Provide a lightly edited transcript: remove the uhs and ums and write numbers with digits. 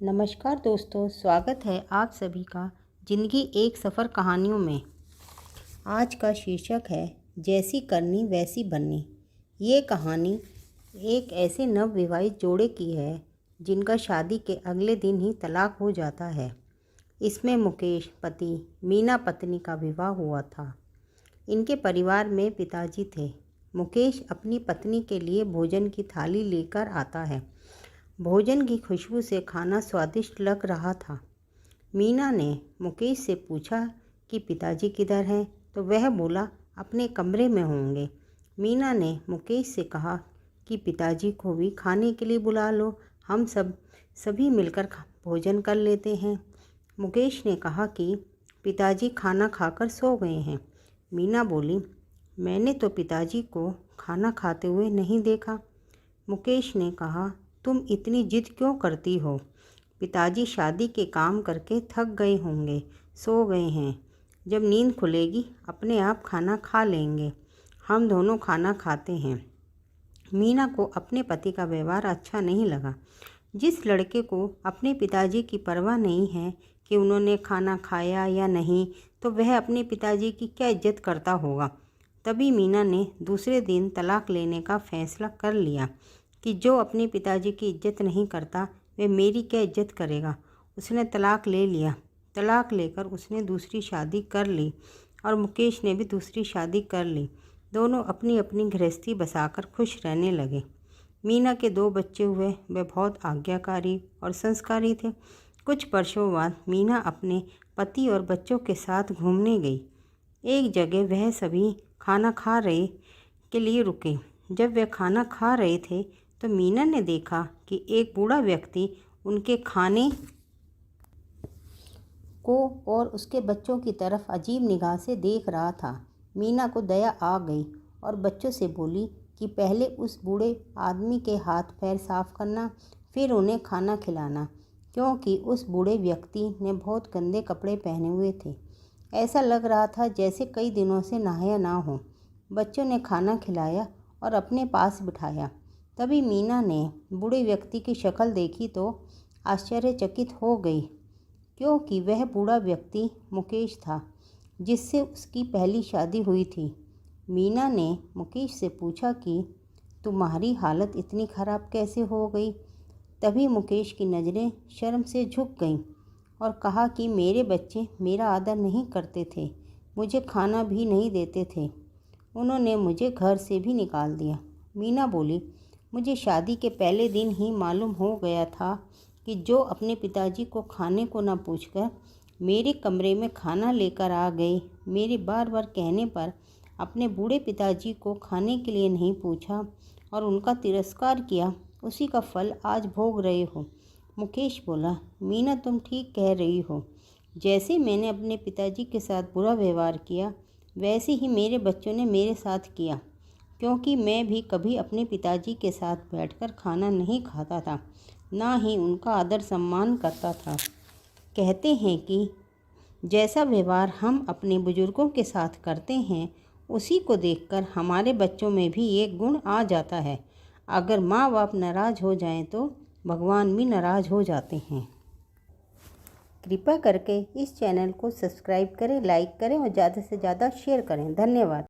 नमस्कार दोस्तों, स्वागत है आप सभी का ज़िंदगी एक सफ़र कहानियों में। आज का शीर्षक है जैसी करनी वैसी बननी। ये कहानी एक ऐसे नवविवाहित जोड़े की है जिनका शादी के अगले दिन ही तलाक हो जाता है। इसमें मुकेश पति, मीना पत्नी का विवाह हुआ था। इनके परिवार में पिताजी थे। मुकेश अपनी पत्नी के लिए भोजन की थाली लेकर आता है। भोजन की खुशबू से खाना स्वादिष्ट लग रहा था। मीना ने मुकेश से पूछा कि पिताजी किधर हैं, तो वह बोला अपने कमरे में होंगे। मीना ने मुकेश से कहा कि पिताजी को भी खाने के लिए बुला लो, हम सभी मिलकर भोजन कर लेते हैं। मुकेश ने कहा कि पिताजी खाना खाकर सो गए हैं। मीना बोली, मैंने तो पिताजी को खाना खाते हुए नहीं देखा। मुकेश ने कहा, तुम इतनी जिद क्यों करती हो? पिताजी शादी के काम करके थक गए होंगे, सो गए हैं। जब नींद खुलेगी अपने आप खाना खा लेंगे। हम दोनों खाना खाते हैं। मीना को अपने पति का व्यवहार अच्छा नहीं लगा। जिस लड़के को अपने पिताजी की परवाह नहीं है कि उन्होंने खाना खाया या नहीं, तो वह अपने पिताजी की क्या इज्जत करता होगा। तभी मीना ने दूसरे दिन तलाक लेने का फैसला कर लिया कि जो अपने पिताजी की इज्जत नहीं करता वह मेरी क्या इज्जत करेगा। उसने तलाक ले लिया। तलाक लेकर उसने दूसरी शादी कर ली और मुकेश ने भी दूसरी शादी कर ली। दोनों अपनी अपनी गृहस्थी बसाकर खुश रहने लगे। मीना के 2 बच्चे हुए। वे बहुत आज्ञाकारी और संस्कारी थे। कुछ वर्षों बाद मीना अपने पति और बच्चों के साथ घूमने गई। एक जगह वह सभी खाना खा रहे के लिए रुके। जब वे खाना खा रहे थे तो मीना ने देखा कि एक बूढ़ा व्यक्ति उनके खाने को और उसके बच्चों की तरफ अजीब निगाह से देख रहा था। मीना को दया आ गई और बच्चों से बोली कि पहले उस बूढ़े आदमी के हाथ पैर साफ करना, फिर उन्हें खाना खिलाना, क्योंकि उस बूढ़े व्यक्ति ने बहुत गंदे कपड़े पहने हुए थे। ऐसा लग रहा था जैसे कई दिनों से नहाया ना हो। बच्चों ने खाना खिलाया और अपने पास बिठाया। तभी मीना ने बूढ़े व्यक्ति की शक्ल देखी तो आश्चर्यचकित हो गई, क्योंकि वह बूढ़ा व्यक्ति मुकेश था, जिससे उसकी पहली शादी हुई थी। मीना ने मुकेश से पूछा कि तुम्हारी हालत इतनी ख़राब कैसे हो गई? तभी मुकेश की नज़रें शर्म से झुक गईं और कहा कि मेरे बच्चे मेरा आदर नहीं करते थे, मुझे खाना भी नहीं देते थे, उन्होंने मुझे घर से भी निकाल दिया। मीना बोली, मुझे शादी के पहले दिन ही मालूम हो गया था कि जो अपने पिताजी को खाने को न पूछकर मेरे कमरे में खाना लेकर आ गए, मेरे बार बार कहने पर अपने बूढ़े पिताजी को खाने के लिए नहीं पूछा और उनका तिरस्कार किया, उसी का फल आज भोग रहे हो। मुकेश बोला, मीना तुम ठीक कह रही हो। जैसे मैंने अपने पिताजी के साथ बुरा व्यवहार किया, वैसे ही मेरे बच्चों ने मेरे साथ किया, क्योंकि मैं भी कभी अपने पिताजी के साथ बैठकर खाना नहीं खाता था, ना ही उनका आदर सम्मान करता था। कहते हैं कि जैसा व्यवहार हम अपने बुजुर्गों के साथ करते हैं, उसी को देखकर हमारे बच्चों में भी एक गुण आ जाता है। अगर माँ बाप नाराज़ हो जाएं तो भगवान भी नाराज़ हो जाते हैं। कृपया करके इस चैनल को सब्सक्राइब करें, लाइक करें और ज़्यादा से ज़्यादा शेयर करें। धन्यवाद।